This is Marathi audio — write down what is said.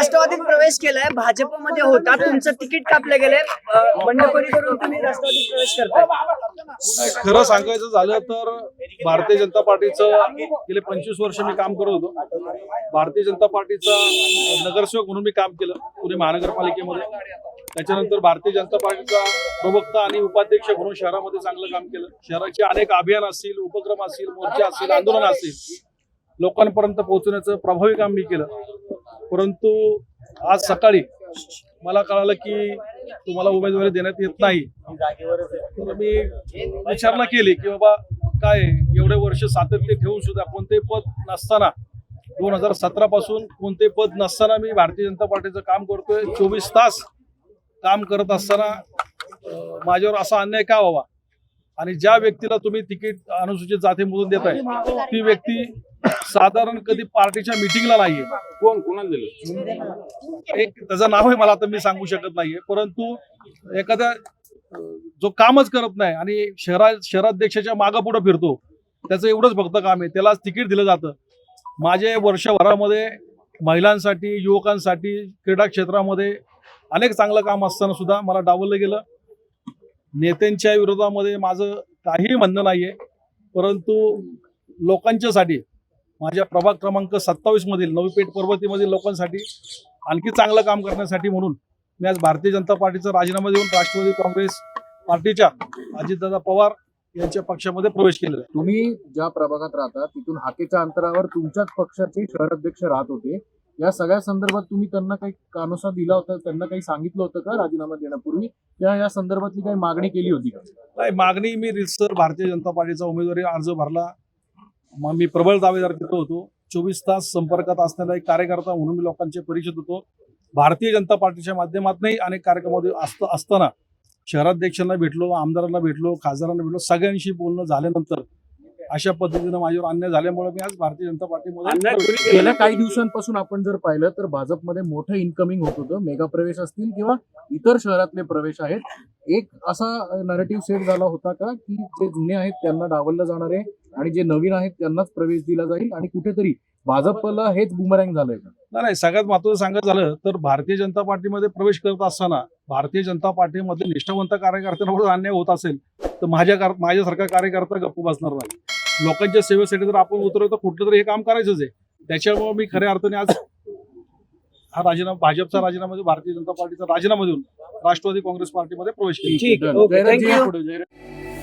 राष्ट्रवादीत प्रवेश केलाय, भाजपमध्ये होता, तुमचं तिकीट कापलं गेलंय, बंडखोरी करून तुम्ही राष्ट्रवादीत प्रवेश करताय. खरं सांगायचं झालं तर भारतीय जनता पार्टीचं गेले 25 वर्ष मी काम करत होतो. भारतीय जनता पार्टीचा नगरसेवक म्हणून मी काम केलं पुणे महानगरपालिकेमध्ये. त्याच्यानंतर भारतीय जनता पार्टीचा प्रवक्ता आणि उपाध्यक्ष म्हणून शहरामध्ये चांगलं काम केलं. शहराचे अनेक अभियान असतील, उपक्रम असतील, मोर्चे असतील, आंदोलन असतील, लोकांपर्यंत पोहोचण्याचं प्रभावी काम मी केलं. परंतु आज सकाळी मला कळालं की तुम्हाला उमेदवारी देण्यात येत नाही. तर मी विचारणा केली की बाबा काय एवढे वर्ष सातत्य ठेवून सुद्धा कोणतेही पद नसताना 2017 पासून कोणतेही पद नसताना मी भारतीय जनता पार्टीचं काम करतोय. 24 तास काम करत असताना माझ्यावर असा अन्याय का व्हावा. आणि ज्या व्यक्तीला तुम्ही तिकीट अनुसूचित जातीमधून देताय ती व्यक्ती साधारण कधी पार्टीच्या मिटिंगला नाहीये. कोणाला दिलं एक त्याचं नाव आहे मला आता मी सांगू शकत नाहीये. परंतु एखाद्या जो कामच करत नाही आणि शहराध्यक्षाच्या मागे पुढे फिरतो त्याचं एवढंच फक्त काम आहे, त्याला तिकीट दिलं जातं. माझे वर्षभरामध्ये महिलांसाठी, युवकांसाठी, क्रीडा क्षेत्रामध्ये अनेक चांगलं काम असताना सुद्धा मला डावललं गेलं. नेत्यांच्या विरोधामध्ये माझं काहीही म्हणणं नाहीये, परंतु लोकांच्यासाठी माझ्या प्रभाग क्रमांक 27 मधील नवी पेठ पर्वतीमधील लोकांसाठी आणखी चांगलं काम करण्यासाठी म्हणून मी आज भारतीय जनता पार्टीचा राजीनामा देऊन राष्ट्रवादी काँग्रेस पार्टीच्या अजितदादा पवार यांच्या पक्षामध्ये प्रवेश केलेला आहे. तुम्ही ज्या प्रभागात राहता तिथून हाकेच्या अंतरावर तुमच्याच पक्षाचे शहराध्यक्ष राहत होते. या सगळ्या संदर्भात तुम्ही त्यांना काही कानोसा दिला होता, त्यांना काही सांगितलं होतं का राजीनामा देण्यापूर्वी, या संदर्भातली काही मागणी केली होती का? नाही, मागणी मी रितसर भारतीय जनता पार्टीचा उमेदवारी अर्ज भरला. मग मी प्रबळ दावेदार तिथं होतो. 24 तास संपर्कात असणारा एक कार्यकर्ता म्हणून मी लोकांचे परिचित होतो. भारतीय जनता पार्टीच्या माध्यमातूनही अनेक कार्यक्रमामध्ये असताना शहराध्यक्षांना भेटलो, आमदारांना भेटलो, खासदारांना भेटलो. सगळ्यांशी बोलणं झाल्यानंतर अशा पद्धतीनं माझ्यावर अन्याय झाल्यामुळे मी आज भारतीय जनता पार्टीमध्ये गेल्या काही दिवसांपासून आपण जर पाहिलं तर भाजपमध्ये मोठं इन्कमिंग होत होतं. मेगा प्रवेश असतील किंवा इतर शहरातले प्रवेश आहेत. एक असा नरेटिव्ह सेट झाला होता का की जे जुने आहेत त्यांना डावललं जाणार आहे आणि जे नवीन आहेत त्यांनाच प्रवेश दिला जाईल आणि कुठेतरी भाजपला हेच बुमरँग झालंय का? नाही, सगळ्यात महत्त्वाचं सांगायचं झालं तर भारतीय जनता पार्टीमध्ये प्रवेश करत असताना भारतीय जनता पार्टीमध्ये निष्ठावंत कार्यकर्त्यांवर अन्याय होत असेल तर माझ्यासारखा कार्यकर्ता गप्प बसणार नाही. लोकांच्या सेवेसाठी जर आपण उतरलो तर कुठलं तरी हे काम करायचंच आहे. त्याच्यामुळे मी खऱ्या अर्थाने आज हा राजीनामा, भाजपचा राजीनामा, भारतीय जनता पार्टीचा राजीनामा देऊन राष्ट्रवादी काँग्रेस पार्टीमध्ये प्रवेश केला. ठीक आहे, ओके, थँक्यू.